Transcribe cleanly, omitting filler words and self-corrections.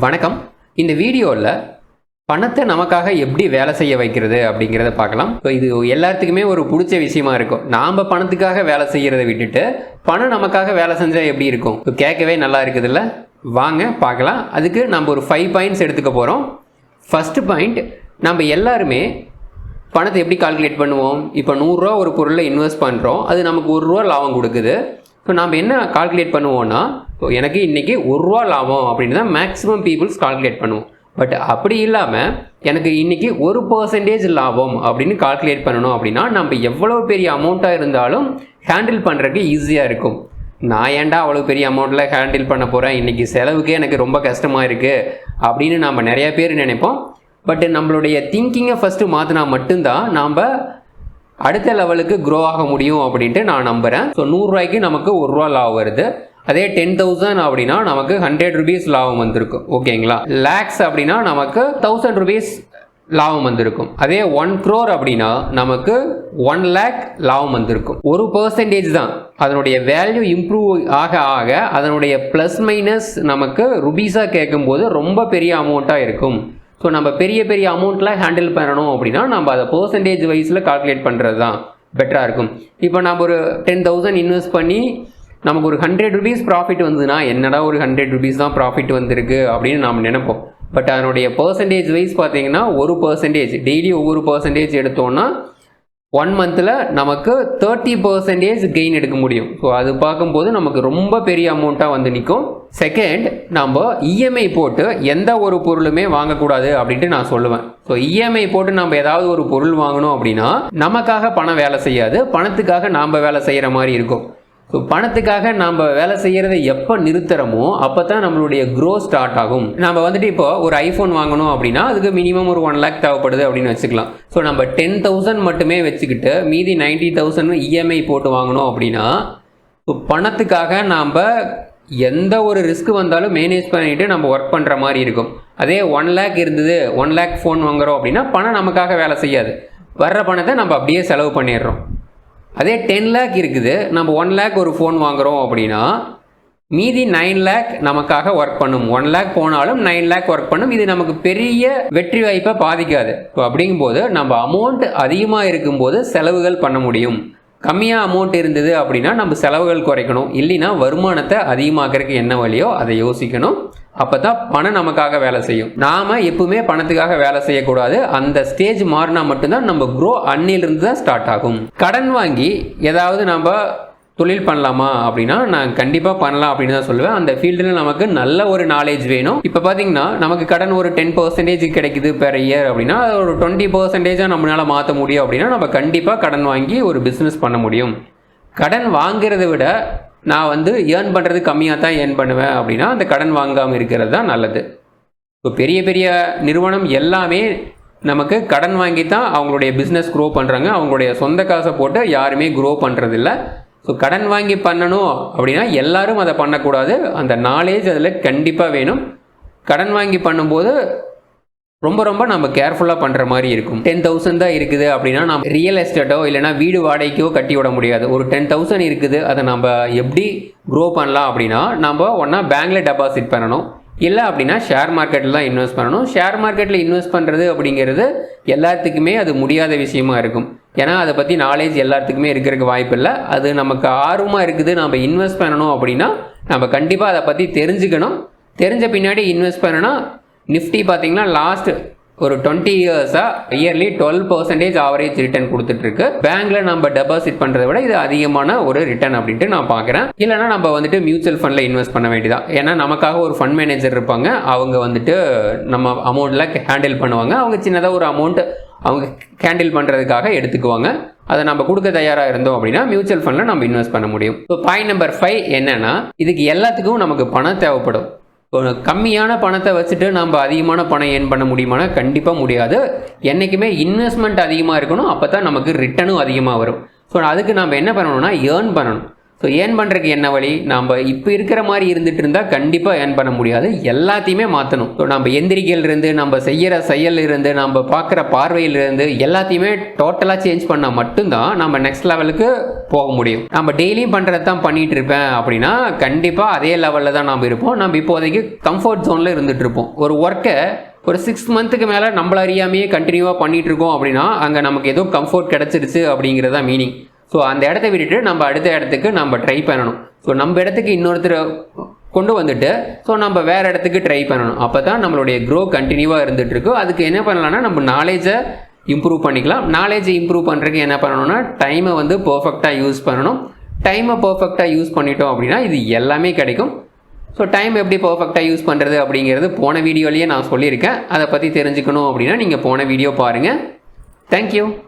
வணக்கம். இந்த வீடியோவில் பணத்தை நமக்காக எப்படி வேலை செய்ய வைக்கிறது அப்படிங்கிறத பார்க்கலாம். ஸோ இது எல்லாத்துக்குமே ஒரு பிடிச்ச விஷயமா இருக்கும். நாம் பணத்துக்காக வேலை செய்கிறத விட்டுட்டு பணம் நமக்காக வேலை செஞ்சால் எப்படி இருக்கும்? ஸோ கேட்கவே நல்லா இருக்குதுல்ல? வாங்க பார்க்கலாம். அதுக்கு நம்ம ஒரு 5 பாயிண்ட்ஸ் எடுத்துக்க போகிறோம். ஃபஸ்ட்டு பாயிண்ட், நம்ம எல்லாருமே பணத்தை எப்படி கால்குலேட் பண்ணுவோம்? இப்போ 100 ரூபா ஒரு பொருளில் இன்வெஸ்ட் பண்ணுறோம், அது நமக்கு 1 ரூபா லாபம் கொடுக்குது. ஸோ நம்ம என்ன கால்குலேட் பண்ணுவோம்னா, ஸோ எனக்கு இன்றைக்கி 1 ரூபா லாபம் அப்படின்னு தான் மேக்ஸிமம் பீப்புள்ஸ் கால்குலேட் பண்ணுவோம். பட் அப்படி இல்லாமல் எனக்கு இன்றைக்கி 1% லாபம் அப்படின்னு கால்குலேட் பண்ணணும் அப்படின்னா நம்ம எவ்வளோ பெரிய அமௌண்ட்டாக இருந்தாலும் ஹேண்டில் பண்ணுறதுக்கு ஈஸியாக இருக்கும். நான் ஏன்டா அவ்வளோ பெரிய அமௌண்ட்டில் ஹேண்டில் பண்ண போகிறேன், இன்றைக்கி செலவுக்கே எனக்கு ரொம்ப கஷ்டமாக இருக்குது அப்படின்னு நம்ம நிறையா பேர் நினைப்போம். பட் நம்மளுடைய திங்கிங்கை ஃபஸ்ட்டு மாற்றினா மட்டும்தான் நாம் அடுத்த லெவலுக்கு க்ரோ ஆக முடியும் அப்படின்ட்டு நான் நம்புகிறேன். ஸோ 100 ரூபாய்க்கு நமக்கு 1 ரூபா லாபம் வருது. அதே 10,000 அப்படின்னா நமக்கு 100 rupees லாபம் வந்திருக்கும். ஓகேங்களா? லேக்ஸ் அப்படின்னா நமக்கு 1000 rupees லாபம் வந்திருக்கும். அதே 1 crore அப்படின்னா நமக்கு 1 lakh லாபம் வந்திருக்கும். 1% தான். அதனுடைய வேல்யூ இம்ப்ரூவ் ஆக ஆக அதனுடைய ப்ளஸ் மைனஸ் நமக்கு ருபீஸாக கேட்கும்போது ரொம்ப பெரிய அமௌண்ட்டாக இருக்கும். ஸோ நம்ம பெரிய பெரிய அமௌண்ட்டில் ஹேண்டில் பண்ணணும் அப்படின்னா நம்ம அதை பர்சன்டேஜ் வைஸில் கால்குலேட் பண்ணுறது தான் பெட்டராக இருக்கும். இப்போ நம்ம ஒரு 10,000 இன்வெஸ்ட் பண்ணி நமக்கு ஒரு 100 rupees ப்ராஃபிட் வந்ததுன்னா என்னடா ஒரு 100 rupees தான் ப்ராஃபிட் வந்திருக்கு அப்படின்னு நாம் நினைப்போம். பட் அதனுடைய பர்சன்டேஜ் வைஸ் பார்த்தீங்கன்னா 1% டெய்லி ஒவ்வொரு பர்சன்டேஜ் எடுத்தோன்னா 1 monthல நமக்கு 30% கெயின் எடுக்க முடியும். ஸோ அது பார்க்கும்போது நமக்கு ரொம்ப பெரிய அமௌண்ட்டாக வந்து நிற்கும். செகண்ட், நம்ம இஎம்ஐ போட்டு எந்த ஒரு பொருளுமே வாங்கக்கூடாது அப்படின்ட்டு நான் சொல்லுவேன். ஸோ இஎம்ஐ போட்டு நம்ம ஏதாவது ஒரு பொருள் வாங்கணும் அப்படின்னா நமக்காக பணம் வேலை செய்யாது, பணத்துக்காக நாம் வேலை செய்கிற மாதிரி இருக்கும். ஸோ பணத்துக்காக நம்ம வேலை செய்கிறத எப்போ நிறுத்துறோமோ அப்போ தான் நம்மளுடைய க்ரோ ஸ்டார்ட் ஆகும். நம்ம வந்துட்டு இப்போ ஒரு ஐஃபோன் வாங்கணும் அப்படின்னா அதுக்கு மினிமம் ஒரு 1 lakh தேவைப்படுது அப்படின்னு வச்சுக்கலாம். ஸோ நம்ம 10,000 மட்டுமே வச்சுக்கிட்டு மீதி 90,000 இஎம்ஐ போட்டு வாங்கணும் அப்படின்னா ஸோ பணத்துக்காக நாம் எந்த ஒரு ரிஸ்க் வந்தாலும் மேனேஜ் பண்ணிவிட்டு நம்ம ஒர்க் பண்ணுற மாதிரி இருக்கும். அதே 1 lakh இருந்தது, 1 lakh ஃபோன் வாங்குகிறோம் அப்படின்னா பணம் நமக்காக வேலை செய்யாது, வர்ற பணத்தை நம்ம அப்படியே செலவு பண்ணிடுறோம். அதே 10 lakh இருக்குது, நம்ம 1 lakh ஒரு ஃபோன் வாங்குகிறோம் அப்படின்னா மீதி 9 lakh நமக்காக ஒர்க் பண்ணும். 1 lakh போனாலும் 9 lakh ஒர்க் பண்ணும். இது நமக்கு பெரிய வெற்றி வாய்ப்பை பாதிக்காது. ஸோ அப்படிங்கும்போது நம்ம அமௌண்ட் அதிகமாக இருக்கும்போது செலவுகள் பண்ண முடியும். கம்மியாக அமௌண்ட் இருந்தது அப்படின்னா நம்ம செலவுகள் குறைக்கணும். இல்லைன்னா வருமானத்தை அதிகமாக்கிறதுக்கு என்ன வழியோ அதை யோசிக்கணும். அப்போ தான் பணம் நமக்காக வேலை செய்யும். நாம் எப்பவுமே பணத்துக்காக வேலை செய்யக்கூடாது. அந்த ஸ்டேஜ் மாறினா மட்டும்தான் நம்ம க்ரோ அன்னிலிருந்து தான் ஸ்டார்ட் ஆகும். கடன் வாங்கி ஏதாவது நம்ம தொழில் பண்ணலாமா அப்படின்னா நான் கண்டிப்பாக பண்ணலாம் அப்படின்னு தான் சொல்லுவேன். அந்த ஃபீல்டில் நமக்கு நல்ல ஒரு நாலேஜ் வேணும். இப்போ பார்த்தீங்கன்னா நமக்கு கடன் ஒரு 10% கிடைக்குது பெர் இயர் அப்படின்னா ஒரு 20% நம்மளால் மாற்ற முடியும் அப்படின்னா நம்ம கண்டிப்பாக கடன் வாங்கி ஒரு பிஸ்னஸ் பண்ண முடியும். கடன் வாங்கிறத விட நான் ஏர்ன் பண்ணுறது கம்மியாக தான் ஏர்ன் பண்ணுவேன் அப்படின்னா அந்த கடன் வாங்காமல் இருக்கிறது தான் நல்லது. இப்போ பெரிய பெரிய நிறுவனம் எல்லாமே நமக்கு கடன் வாங்கி தான் அவங்களுடைய பிஸ்னஸ் க்ரோ பண்ணுறாங்க. அவங்களுடைய சொந்த காசை போட்டு யாருமே க்ரோ பண்ணுறதில்ல. ஸோ கடன் வாங்கி பண்ணணும் அப்படின்னா எல்லாரும் அதை பண்ணக்கூடாது. அந்த நாலேஜ் அதில் கண்டிப்பாக வேணும். கடன் வாங்கி பண்ணும்போது ரொம்ப நம்ம கேர்ஃபுல்லாக பண்ணுற மாதிரி இருக்கும். 10,000 தான் இருக்குது அப்படின்னா நம்ம ரியல் எஸ்டேட்டோ இல்லைனா வீடு வாடகைக்கோ கட்டி விட முடியாது. ஒரு 10,000 இருக்குது, அதை நம்ம எப்படி க்ரோ பண்ணலாம் அப்படின்னா நம்ம ஒன்றா பேங்க்கில் டெபாசிட் பண்ணணும், இல்லை அப்படின்னா ஷேர் மார்க்கெட்டில் தான் இன்வெஸ்ட் பண்ணணும். ஷேர் மார்க்கெட்டில் இன்வெஸ்ட் பண்ணுறது அப்படிங்கிறது எல்லாத்துக்குமே அது முடியாத விஷயமா இருக்கும். ஏன்னா அதை பற்றி நாலேஜ் எல்லாத்துக்குமே இருக்கிறதுக்கு வாய்ப்பு இல்லை. அது நமக்கு ஆர்வமாக இருக்குது, நம்ம இன்வெஸ்ட் பண்ணணும் அப்படின்னா நம்ம கண்டிப்பாக அதை பற்றி தெரிஞ்சுக்கணும். தெரிஞ்ச பின்னாடி இன்வெஸ்ட் பண்ணணும். நிஃப்டி பார்த்தீங்கன்னா லாஸ்ட் ஒரு 20 இயர்ஸாக இயர்லி 12% ஆவரேஜ் ரிட்டர்ன் கொடுத்துட்ருக்கு. பேங்க்கில் நம்ம டெபாசிட் பண்ணுறதை விட இது அதிகமான ஒரு ரிட்டர்ன் அப்படின்ட்டு நான் பார்க்குறேன். இல்லைனா நம்ம மியூச்சுவல் ஃபண்டில் இன்வெஸ்ட் பண்ண வேண்டியதான். ஏன்னா நமக்காக ஒரு ஃபண்ட் மேனேஜர் இருப்பாங்க, அவங்க நம்ம அமௌண்ட்டில் ஹேண்டில் பண்ணுவாங்க. அவங்க சின்னதாக ஒரு அமௌண்ட் அவங்க ஹேண்டில் பண்ணுறதுக்காக எடுத்துக்குவாங்க. அதை நம்ம கொடுக்க தயாராக இருந்தோம் அப்படின்னா மியூச்சுவல் ஃபண்டில் நம்ம இன்வெஸ்ட் பண்ண முடியும். ஸோ பாயிண்ட் நம்பர் 5 என்னென்னா, இதுக்கு எல்லாத்துக்கும் நமக்கு பணம் தேவைப்படும். கம்மியான பணத்தை வச்சுட்டு நம்ம அதிகமான பணம் ஏர்ன் பண்ண முடியுமானா கண்டிப்பாக முடியாது. என்றைக்குமே இன்வெஸ்ட்மெண்ட் அதிகமாக இருக்கணும், அப்போ தான் நமக்கு ரிட்டனும் அதிகமாக வரும். ஸோ அதுக்கு நம்ம என்ன பண்ணணும்னா ஏர்ன் பண்ணணும். ஸோ ஸோ ஏர்ன் பண்ணுறதுக்கு என்ன வழி? நம்ம இப்போ இருக்கிற மாதிரி இருந்துட்டு இருந்தால் கண்டிப்பாக ஏர்ன் பண்ண முடியாது. எல்லாத்தையுமே மாற்றணும். ஸோ நம்ம எந்திரிக்கையிலிருந்து, நம்ம செய்கிற செயலிருந்து, நம்ம பார்க்குற பார்வையிலிருந்து எல்லாத்தையுமே டோட்டலாக சேஞ்ச் பண்ணால் மட்டும்தான் நம்ம நெக்ஸ்ட் லெவலுக்கு போக முடியும். நம்ம டெய்லியும் பண்ணுறது தான் பண்ணிகிட்டு இருப்பேன் அப்படின்னா கண்டிப்பாக அதே லெவலில் தான் நம்ம இருப்போம். நம்ம இப்போதைக்கு கம்ஃபர்ட் ஜோனில் இருந்துகிட்டு இருப்போம். ஒரு ஒர்க்கை ஒரு 6 மந்த்துக்கு மேலே நம்மள அறியாமையே கண்டினியூவாக பண்ணிகிட்டு இருக்கோம் அப்படின்னா அங்கே நமக்கு ஏதோ கம்ஃபர்ட் கிடச்சிருச்சு அப்படிங்கிறது தான் மீனிங். ஸோ அந்த இடத்த விட்டுட்டு நம்ம அடுத்த இடத்துக்கு நம்ம ட்ரை பண்ணணும். ஸோ நம்ம இடத்துக்கு இன்னொருத்தர் கொண்டு வந்துட்டு ஸோ நம்ம வேறு இடத்துக்கு ட்ரை பண்ணணும். அப்போ தான் நம்மளுடைய க்ரோ கண்டினியூவாக இருந்துகிட்ருக்கு. அதுக்கு என்ன பண்ணலாம்னா நம்ம நாலேஜை இம்ப்ரூவ் பண்ணிக்கலாம். நாலேஜை இம்ப்ரூவ் பண்ணுறதுக்கு என்ன பண்ணணும்னா டைமை வந்து பர்ஃபெக்டாக யூஸ் பண்ணணும். டைமை பர்ஃபெக்டாக யூஸ் பண்ணிட்டோம் அப்படின்னா இது எல்லாமே கிடைக்கும். ஸோ டைம் எப்படி பர்ஃபெக்டாக யூஸ் பண்ணுறது அப்படிங்கிறது போன வீடியோலேயே நான் சொல்லியிருக்கேன். அதை பற்றி தெரிஞ்சுக்கணும் அப்படின்னா நீங்கள் போன வீடியோ பாருங்கள். தேங்க்யூ.